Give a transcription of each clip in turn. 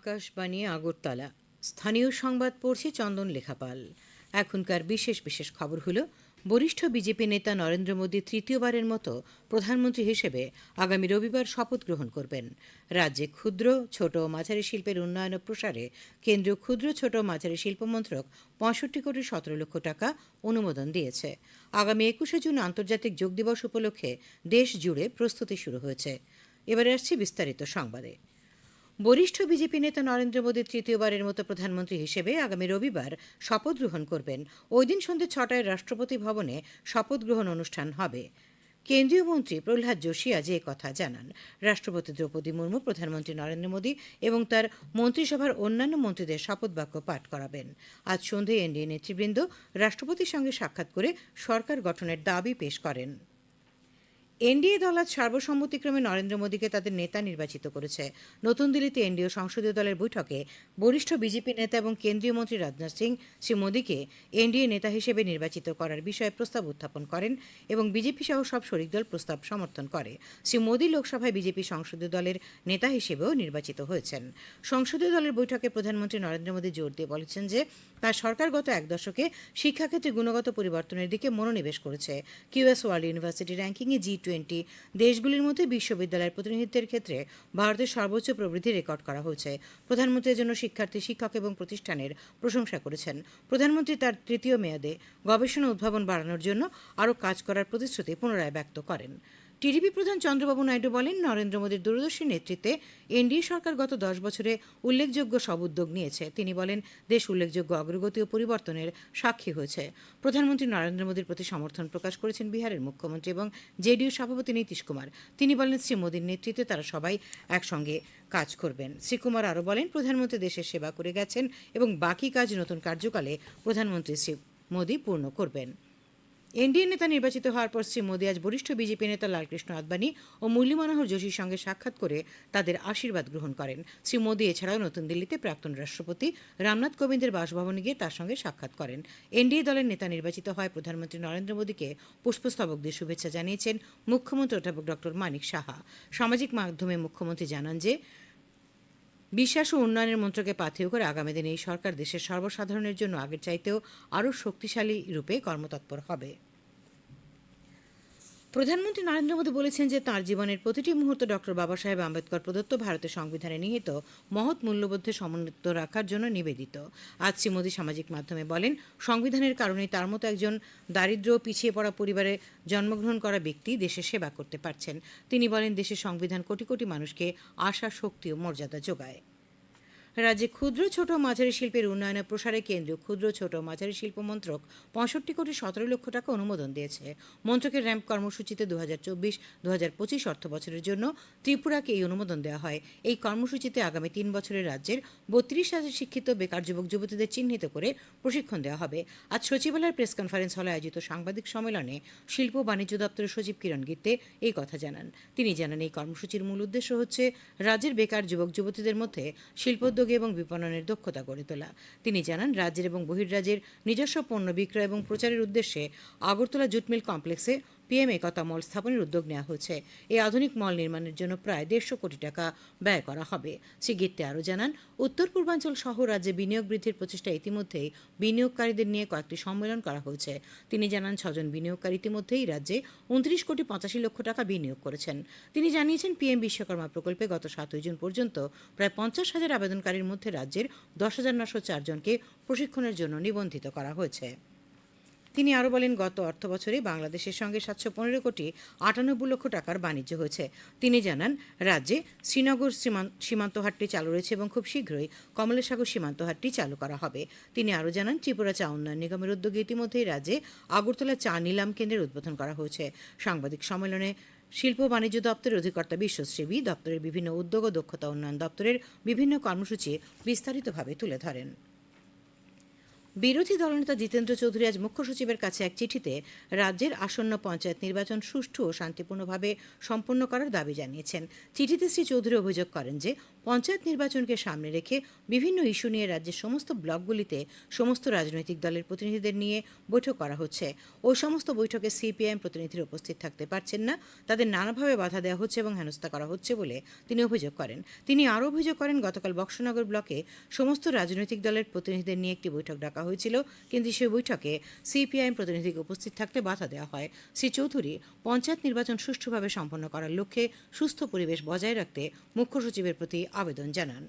আকাশবাণী আগরতলা স্থানীয় সংবাদ পড়ছে চন্দন লেখাপাল। এখনকার বিশেষ বিশেষ খবর হলো, বরিষ্ঠ বিজেপি নেতা নরেন্দ্র মোদী তৃতীয়বারের মতো প্রধানমন্ত্রী হিসেবে আগামী রবিবার শপথ গ্রহণ করবেন। রাজ্যে ক্ষুদ্র, ছোট ও মাঝারি শিল্পের উন্নয়ন ও প্রসারে কেন্দ্রীয় ক্ষুদ্র, ছোট ও মাঝারি শিল্প মন্ত্রক ৬৫ কোটি ১৭ লক্ষ টাকা অনুমোদন দিয়েছে। আগামী ২১শে জুন আন্তর্জাতিক যোগ দিবস উপলক্ষে দেশ জুড়ে প্রস্তুতি শুরু হয়েছে। এবারে আসছে বিস্তারিত সংবাদে। বরিষ্ঠ বিজেপি নেতা নরেন্দ্র মোদী তৃতীয়বারের মতো প্রধানমন্ত্রী হিসেবে আগামী রবিবার শপথ গ্রহণ করবেন। ওই দিন সন্ধ্যে ৬টায় রাষ্ট্রপতি ভবনে শপথ গ্রহণ অনুষ্ঠান হবে। কেন্দ্রীয় মন্ত্রী প্রহ্লাদ যোশী আজ কথা জানান। রাষ্ট্রপতি দ্রৌপদী মুর্মু প্রধানমন্ত্রী নরেন্দ্র মোদী এবং তার মন্ত্রিসভার অন্যান্য মন্ত্রীদের শপথ বাক্য পাঠ করাবেন। আজ সন্ধ্যায় এনডিএ নেতৃবৃন্দ রাষ্ট্রপতির সঙ্গে সাক্ষাৎ করে সরকার গঠনের দাবি পেশ করেন। এনডিএ দল আজ সর্বসম্মতিক্রমে নরেন্দ্র মোদীকে তাদের নেতা নির্বাচিত করেছে। নতুন দিল্লিতে এনডিএ সংসদীয় দলের বৈঠকে বরিষ্ঠ বিজেপি নেতা এবং কেন্দ্রীয় মন্ত্রী রাজনাথ সিং শ্রী মোদীকে এনডিএ নেতা হিসেবে নির্বাচিত করার বিষয়ে প্রস্তাব উত্থাপন করেন এবং বিজেপি সহ সব শরিক দল প্রস্তাব সমর্থন করে। শ্রী মোদী লোকসভায় বিজেপি সংসদীয় দলের নেতা হিসেবেও নির্বাচিত হয়েছেন। সংসদীয় দলের বৈঠকে প্রধানমন্ত্রী নরেন্দ্র মোদী জোর দিয়ে বলেছেন যে তার সরকার গত এক দশকে শিক্ষাক্ষেত্রে গুণগত পরিবর্তনের দিকে মনোনিবেশ করেছে। কিউএস ওয়ার্ল্ড ইউনিভার্সিটি র্যাঙ্কিংয়ে G20 দেশগুলির মধ্যে বিশ্ববিদ্যালয়ের প্রতিনিধিত্বের ক্ষেত্রে ভারতের সর্বোচ্চ প্রবৃদ্ধি রেকর্ড করা হয়েছে। প্রধানমন্ত্রীর জন্য শিক্ষার্থী, শিক্ষক এবং প্রতিষ্ঠানের প্রশংসা করেছেন। প্রধানমন্ত্রী তার তৃতীয় মেয়াদে গবেষণা উদ্ভাবন বাড়ানোর জন্য আরও কাজ করার প্রতিশ্রুতি পুনরায় ব্যক্ত করেন। টিডিপি প্রধান চন্দ্রবাবু নাইডু বলেন, নরেন্দ্র মোদীর দূরদর্শী নেতৃত্বে এনডিএ সরকার গত 10 বছরে উল্লেখযোগ্য সব উদ্যোগ নিয়েছে। তিনি বলেন, দেশ উল্লেখযোগ্য অগ্রগতি ও পরিবর্তনের সাক্ষী হয়েছে। প্রধানমন্ত্রী নরেন্দ্র মোদীর প্রতি সমর্থন প্রকাশ করেছেন বিহারের মুখ্যমন্ত্রী এবং জেডিইউ সভাপতি নীতিশ কুমার। তিনি বলেন, শ্রী মোদীর নেতৃত্বে তারা সবাই একসঙ্গে কাজ করবেন। শ্রী কুমার আরও বলেন, প্রধানমন্ত্রী দেশের সেবা করে গেছেন এবং বাকি কাজ নতুন কার্যকালে প্রধানমন্ত্রী শ্রী মোদী পূর্ণ করবেন। এনডিএ নেতা নির্বাচিত হওয়ার পর শ্রী মোদী আজ বরিষ্ঠ বিজেপি নেতা লালকৃষ্ণ আদবানি ও মুরলী মনোহর যোশীর সঙ্গে সাক্ষাৎ করে তাদের আশীর্বাদ গ্রহণ করেন। শ্রী মোদী এছাড়াও নতুন দিল্লিতে প্রাক্তন রাষ্ট্রপতি রামনাথ কোবিন্দের বাসভবনে গিয়ে তার সঙ্গে সাক্ষাৎ করেন। এনডিএ দলের নেতা নির্বাচিত হয় প্রধানমন্ত্রী নরেন্দ্র মোদীকে পুষ্পস্তবক দিয়ে শুভেচ্ছা জানিয়েছেন মুখ্যমন্ত্রী অধ্যাপক ডক্টর মানিক সাহা। সামাজিক মাধ্যমে মুখ্যমন্ত্রী জানান যে বিশ্বাস ও উন্নয়নের মন্ত্রকে পাথেয় করে আগামী দিনে এই সরকার দেশের সর্বসাধারণের জন্য আগের চাইতেও আরও শক্তিশালী রূপে কর্মতৎপর হবে। প্রধানমন্ত্রী নরেন্দ্র মোদী বলেছেন যে তাঁর জীবনের প্রতিটি মুহূর্ত ডক্টর বাবা সাহেব আম্বেদকর প্রদত্ত ভারতের সংবিধানে নিহিত মহৎ মূল্যবোধে সমন্বিত রাখার জন্য নিবেদিত। আজ শ্রী মোদী সামাজিক মাধ্যমে বলেন, সংবিধানের কারণেই তার মতো একজন দারিদ্র ও পিছিয়ে পড়া পরিবারে জন্মগ্রহণ করা ব্যক্তি দেশের সেবা করতে পারছেন। তিনি বলেন, দেশের সংবিধান কোটি কোটি মানুষকে আশা, শক্তি ও মর্যাদা যোগায়। রাজ্যে ক্ষুদ্র, ছোট ও মাঝারি শিল্পের উন্নয়নে প্রসারে কেন্দ্রীয় ক্ষুদ্র, ছোট ও মাঝারি শিল্প মন্ত্রক ৬৫ কোটি ১৭ লক্ষ টাকা অনুমোদন দিয়েছে। মন্ত্রকের র্যাম্প কর্মসূচিতে ২০২৪-২০২৫ অর্থ বছরের জন্য ত্রিপুরাকে এই অনুমোদন দেওয়া হয়। এই কর্মসূচিতে আগামী ৩ বছরে রাজ্যের ৩২,০০০ শিক্ষিত বেকার যুবক যুবতীদের চিহ্নিত করে প্রশিক্ষণ দেওয়া হবে। আজ সচিবালয়ের প্রেস কনফারেন্স হলে আয়োজিত সাংবাদিক সম্মেলনে শিল্প ও বাণিজ্য দপ্তরের সচিব কিরণ গিত্তে এই কথা জানান। তিনি জানান, এই কর্মসূচির মূল উদ্দেশ্য হচ্ছে রাজ্যের বেকার যুবক যুবতীদের মধ্যে শিল্পোদ্যোগ এবং বিপণনের দক্ষতা গড়ে তোলা। তিনি জানান, রাজ্যের এবং বহির্রাজ্যের নিজস্ব পণ্য বিক্রয় এবং প্রচারের উদ্দেশ্যে আগরতলা জুট মিল কমপ্লেক্সে পিএম একতা মল স্থাপনের উদ্যোগ নেওয়া হয়েছে। এই আধুনিক মল নির্মাণের জন্য প্রায় ১৫০ কোটি টাকা ব্যয় করা হবে। শ্রী গিত্তে আরও জানান, উত্তর পূর্বাঞ্চল সহ রাজ্যে বিনিয়োগ বৃদ্ধির প্রচেষ্টা ইতিমধ্যেই বিনিয়োগকারীদের নিয়ে কয়েকটি সম্মেলন করা হয়েছে। তিনি জানান, ৬ জন বিনিয়োগকারী ইতিমধ্যেই রাজ্যে ২৯ কোটি ৮৫ লক্ষ টাকা বিনিয়োগ করেছেন। তিনি জানিয়েছেন, পিএম বিশ্বকর্মা প্রকল্পে গত ৭ জুন পর্যন্ত প্রায় ৫০,০০০ আবেদনকারীর মধ্যে রাজ্যের ১০,৯০৪ জনকে প্রশিক্ষণের জন্য নিবন্ধিত করা হয়েছে। তিনি আরও বলেন, গত অর্থ বছরে বাংলাদেশের সঙ্গে ৭১৫ কোটি ৯৮ লক্ষ টাকার বাণিজ্য হয়েছে। তিনি জানান, রাজ্যে শ্রীনগর সীমান্ত হাটটি চালু রয়েছে এবং খুব শীঘ্রই কমলেশসাগর সীমান্ত হাটটি চালু করা হবে। তিনি আরও জানান, ত্রিপুরা চা উন্নয়ন নিগমের উদ্যোগে ইতিমধ্যেই রাজ্যে আগরতলা চা নিলাম কেন্দ্রের উদ্বোধন করা হয়েছে। সাংবাদিক সম্মেলনে শিল্প ও বাণিজ্য দপ্তরের অধিকর্তা বিশ্বশ্রী বি, দপ্তরের বিভিন্ন উদ্যোগ ও দক্ষতা উন্নয়ন দপ্তরের বিভিন্ন কর্মসূচি বিস্তারিতভাবে তুলে ধরেন। বিরোধী দলনেতা জিতেন্দ্র চৌধুরী আজ মুখ্য সচিবের কাছে এক চিঠিতে রাজ্যের আসন্ন পঞ্চায়েত নির্বাচন সুষ্ঠু ও শান্তিপূর্ণভাবে সম্পন্ন করার দাবি জানিয়েছেন। চিঠিতে শ্রী চৌধুরী অভিযোগ করেন যে পঞ্চায়েত নির্বাচনকে সামনে রেখে বিভিন্ন ইস্যু নিয়ে রাজ্যের সমস্ত ব্লকগুলিতে সমস্ত রাজনৈতিক দলের প্রতিনিধিদের নিয়ে বৈঠক করা হচ্ছে। ওই সমস্ত বৈঠকে সিপিআইএম প্রতিনিধিরা উপস্থিত থাকতে পারছেন না, তাদের নানাভাবে বাধা দেওয়া হচ্ছে এবং হেনস্থা করা হচ্ছে বলে তিনি অভিযোগ করেন। তিনি আরও অভিযোগ করেন, গতকাল বক্সনগর ব্লকে সমস্ত রাজনৈতিক দলের প্রতিনিধিদের নিয়ে একটি বৈঠক ডাকা হয়েছিল, কিন্তু সেই বৈঠকে সিপিআইএম প্রতিনিধিকে উপস্থিত থাকতে বাধা দেওয়া হয়। শ্রী চৌধুরী পঞ্চায়েত নির্বাচন সুষ্ঠুভাবে সম্পন্ন করার লক্ষ্যে সুস্থ পরিবেশ বজায় রাখতে মুখ্য সচিবের প্রতি আবেদন জানান।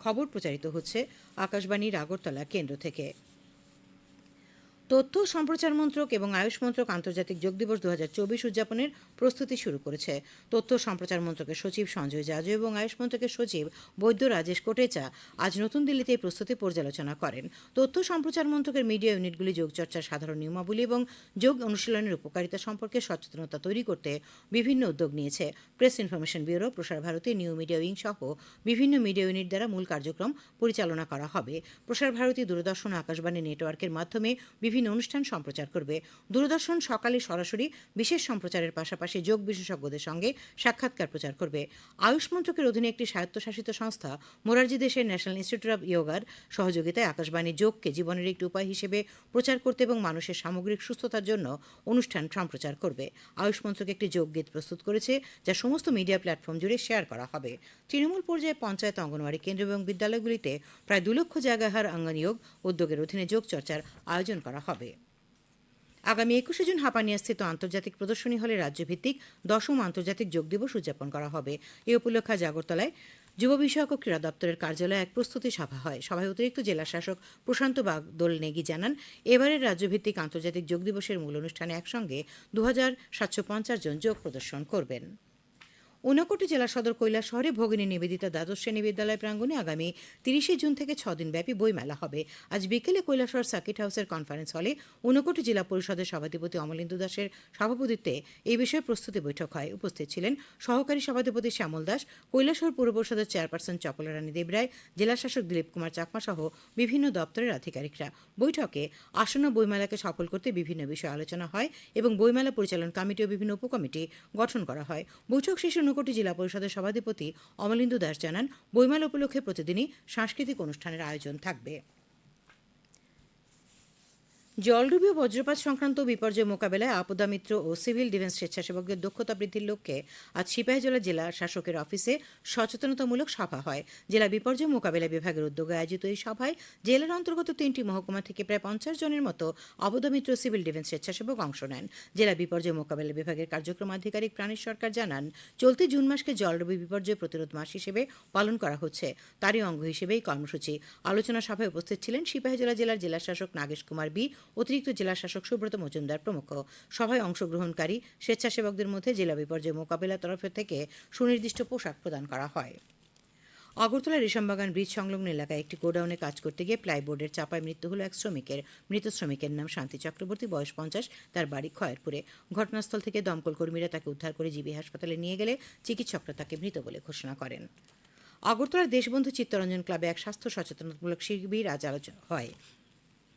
খবর প্রচারিত হচ্ছে আকাশবাণীর আগরতলা কেন্দ্র থেকে। তথ্য সম্প্রচার মন্ত্রক এবং আয়ুষ মন্ত্রক আন্তর্জাতিক যোগ দিবস 2024 উদযাপনের প্রস্তুতি শুরু করেছে। তথ্য সম্প্রচার মন্ত্রকের সচিব সঞ্জয় জাজু এবং আয়ুষ মন্ত্রকের সচিব বৈদ্য রাজেশ কোটেচা আজ নতুন দিল্লিতে এই প্রস্তুতি পর্যালোচনা করেন। তথ্য সম্প্রচার মন্ত্রকের মিডিয়া ইউনিটগুলি যোগচর্চার সাধারণ নিয়মাবলী এবং যোগ অনুশীলনের উপকারিতা সম্পর্কে সচেতনতা তৈরি করতে বিভিন্ন উদ্যোগ নিয়েছে। প্রেস ইনফরমেশন ব্যুরো, প্রসার ভারতী, নিউ মিডিয়া উইং সহ বিভিন্ন মিডিয়া ইউনিট দ্বারা মূল কার্যক্রম পরিচালনা করা হবে। প্রসার ভারতী, দূরদর্শন ও আকাশবাণী নেটওয়ার্কের মাধ্যমে বিভিন্ন অনুষ্ঠান সম্প্রচার করবে। দূরদর্শন সকালে সরাসরি বিশেষ সম্প্রচারের পাশাপাশি যোগ বিশেষজ্ঞদের সঙ্গে সাক্ষাৎকার প্রচার করবে। আয়ুষ মন্ত্রকের অধীনে একটি স্বায়ত্তশাসিত সংস্থা মোরারজি দেশের ন্যাশনাল ইনস্টিটিউট অব ইয়োগার সহযোগিতায় আকাশবাণী যোগকে জীবনের একটি উপায় হিসেবে প্রচার করতে এবং মানুষের সামগ্রিক সুস্থতার জন্য অনুষ্ঠান সম্প্রচার করবে। আয়ুষ মন্ত্রক একটি যোগ গীত প্রস্তুত করেছে, যা সমস্ত মিডিয়া প্ল্যাটফর্ম জুড়ে শেয়ার করা হবে। তৃণমূল পর্যায়ে পঞ্চায়েত, অঙ্গনওয়াড়ি কেন্দ্র এবং বিদ্যালয়গুলিতে প্রায় 2 লক্ষ জায়গা হার অঙ্গন যোগ উদ্যোগের অধীনে যোগ চর্চার আয়োজন করা হবে। আগামী 21শে জুন হাপানিয়াস্থিত আন্তর্জাতিক প্রদর্শনী হলে রাজ্যভিত্তিক 10ম আন্তর্জাতিক যোগ দিবস উদযাপন করা হবে। এই উপলক্ষে আজ আগরতলায় যুব বিষয়ক ও ক্রীড়া দপ্তরের কার্যালয়ে এক প্রস্তুতি সভা হয়। সভায় অতিরিক্ত জেলা শাসক প্রশান্ত বাগদোল নেগি জানান, এবারের রাজ্যভিত্তিক আন্তর্জাতিক যোগ দিবসের মূল অনুষ্ঠানে একসঙ্গে 2750 জন যোগ প্রদর্শন করবেন। ঊনকোটি জেলা সদর কৈলাসহরে ভগিনী নিবেদিতা দ্বাদশ শ্রেণী বিদ্যালয় প্রাঙ্গণে আগামী 30শে জুন থেকে 6 দিনব্যাপী বইমেলা হবে। আজ বিকেলে কৈলাসহর সার্কিট হাউসের কনফারেন্স হলে ঊনকোটি জেলা পরিষদের সভাধিপতি অমলেন্দু দাসের সভাপতিত্বে এই বিষয়ে প্রস্তুতি বৈঠক হয়। উপস্থিত ছিলেন সহকারী সভাধিপতি শ্যামল দাস, কৈলাসহর পৌর পরিষদের চেয়ারপারসন চপলারানী দেবরায়, জেলা শাসক দিলীপ কুমার চাকমা সহ বিভিন্ন দপ্তরের আধিকারিকরা। বৈঠকে আসন্ন বইমেলাকে সফল করতে বিভিন্ন বিষয়ে আলোচনা হয় এবং বইমেলা পরিচালন কমিটি ও বিভিন্ন উপকমিটি গঠন করা হয়। বৈঠক শেষে ঊনকোটি জেলা পরিষদের সভাধিপতি অমলেন্দু দাস জানান, বইমেলা উপলক্ষে প্রতিদিনই সাংস্কৃতিক অনুষ্ঠানের আয়োজন থাকবে। জলডুবি ও বজ্রপাত সংক্রান্ত বিপর্যয় মোকাবেলায় আপদা মিত্র ও সিভিল ডিফেন্স স্বেচ্ছাসেবকদের দক্ষতা বৃদ্ধির লক্ষ্যে আজ সিপাহীজলা জেলা শাসকের অফিসে সচেতনতামূলক সভা হয়। জেলা বিপর্যয় মোকাবেলা বিভাগের উদ্যোগে আয়োজিত এই সভায় জেলার অন্তর্গত 3টি মহকুমা থেকে প্রায় 50 জনের মতো আপদা মিত্র সিভিল ডিফেন্স স্বেচ্ছাসেবক অংশ নেন। জেলা বিপর্যয় মোকাবেলা বিভাগের কার্যক্রম আধিকারিক প্রাণেশ সরকার জানান, চলতি জুন মাসকে জলডুবি বিপর্যয় প্রতিরোধ মাস হিসেবে পালন করা হচ্ছে। তারই অঙ্গ হিসেবে এই কর্মসূচি। আলোচনা সভায় উপস্থিত ছিলেন সিপাহীজলা জেলার জেলা শাসক নাগেশ কুমার বি, অতিরিক্ত জেলা শাসক সুব্রত মজুমদার প্রমুখ। সভায় অংশগ্রহণকারী স্বেচ্ছাসেবকদের মধ্যে জেলা বিপর্যয় মোকাবেলা তরফের থেকে সুনির্দিষ্ট পোশাক প্রদান করা হয়। আগরতলা রেশমবাগান ব্রিজ সংলগ্ন এলাকায় একটি গোডাউনে কাজ করতে গিয়ে প্লাইবোর্ডের চাপায় মৃত্যু হল এক শ্রমিকের। মৃত শ্রমিকের নাম শান্তি চক্রবর্তী, বয়স 50, তার বাড়ি খয়েরপুরে। ঘটনাস্থল থেকে দমকল কর্মীরা তাকে উদ্ধার করে জিবি হাসপাতালে নিয়ে গেলে চিকিৎসকরা তাকে মৃত বলে ঘোষণা করেন। আগরতলার দেশবন্ধু চিত্তরঞ্জন ক্লাবে এক স্বাস্থ্য সচেতনতামূলক শিবির আজ আলোচনা হয়।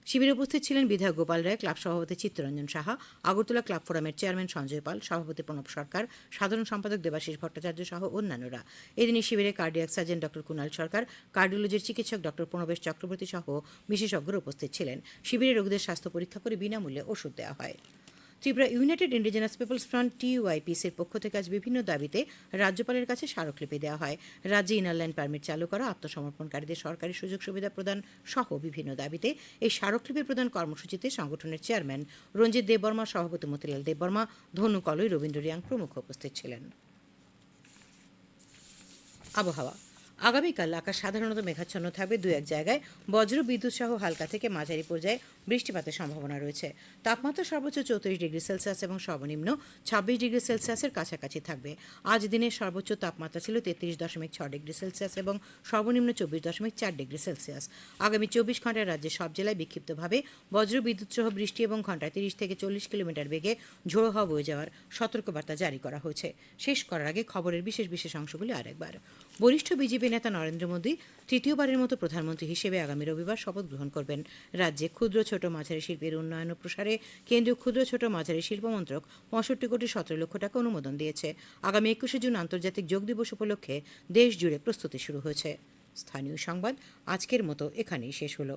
শিবিরে উপস্থিত ছিলেন বিধায়ক গোপাল রায়, ক্লাব সভাপতি চিত্তরঞ্জন সাহা, আগরতলা ক্লাব ফোরামের চেয়ারম্যান সঞ্জয় পাল, সভাপতি প্রণব সরকার, সাধারণ সম্পাদক দেবাশিস ভট্টাচার্য সহ অন্যান্যরা। এদিনই শিবিরে কার্ডিয়াক সার্জন ডক্টর কুণাল সরকার, কার্ডিওলজির চিকিৎসক ডক্টর প্রণবেশ চক্রবর্তী সহ বিশেষজ্ঞরা উপস্থিত ছিলেন। শিবিরে রোগীদের স্বাস্থ্য পরীক্ষা করে বিনামূল্যে ওষুধ দেওয়া হয়। Tripura United Indigenous Peoples Front TUIPCর পক্ষ থেকে আজ বিভিন্ন দাবিতে রাজ্যপালের কাছে স্মারকলিপি দেওয়া হয়। রাজ্যে ইনার লাইন পারমিট চালু করা, আত্মসমর্পণকারীদের সরকারি সুযোগ সুবিধা প্রদান সহ বিভিন্ন দাবিতে এই স্মারকলিপি প্রদান কর্মসূচিতে সংগঠনের চেয়ারম্যান রঞ্জিত দেববর্মা, সভাপতি মতিলাল দেববর্মা, ধনু কলই, রবীন্দ্র রিয়াং প্রমুখ উপস্থিত ছিলেন। আবহাওয়া। আগামীকাল আকাশ সাধারণত মেঘাচ্ছন্ন থাকবে, 2-1 জায়গায় বজ্র বিদ্যুৎ সহ হালকা থেকে মাঝারি পর্যায়ে বৃষ্টিপাতের সম্ভাবনা রয়েছে। তাপমাত্রা সর্বোচ্চ 34°C এবং সর্বনিম্ন 26°C কাছাকাছি থাকবে। আজ দিনের সর্বোচ্চ তাপমাত্রা ছিল 33.6°C এবং সর্বনিম্ন 24.4°C। আগামী 24 ঘন্টায় রাজ্যের সব জেলায় বিক্ষিপ্তভাবে বজ্রবিদ্যুৎ সহ বৃষ্টি এবং ঘন্টায় 30 থেকে 40 কিলোমিটার বেগে ঝোড়ো হাওয়া বয়ে যাওয়ার সতর্কবার্তা জারি করা হয়েছে। শেষ করার আগে খবরের বিশেষ অংশগুলি আরেকবার। বরিষ্ঠ বিজেপি নেতা নরেন্দ্র মোদী তৃতীয়বারের মতো প্রধানমন্ত্রী হিসেবে আগামী রবিবার শপথ গ্রহণ করবেন। রাজ্যে ক্ষুদ্র ছোট মাঝারি শিল্পের উন্নয়ন ও প্রসারে কেন্দ্রীয় ক্ষুদ্র ছোট মাঝারি শিল্প মন্ত্রক 65,17,00,000 টাকা অনুমোদন দিয়েছে। আগামী 21শে জুন আন্তর্জাতিক যোগ দিবস উপলক্ষে দেশ জুড়ে প্রস্তুতি শুরু হয়েছে। স্থানীয় সংবাদ আজকের মতো এখানেই শেষ হলো।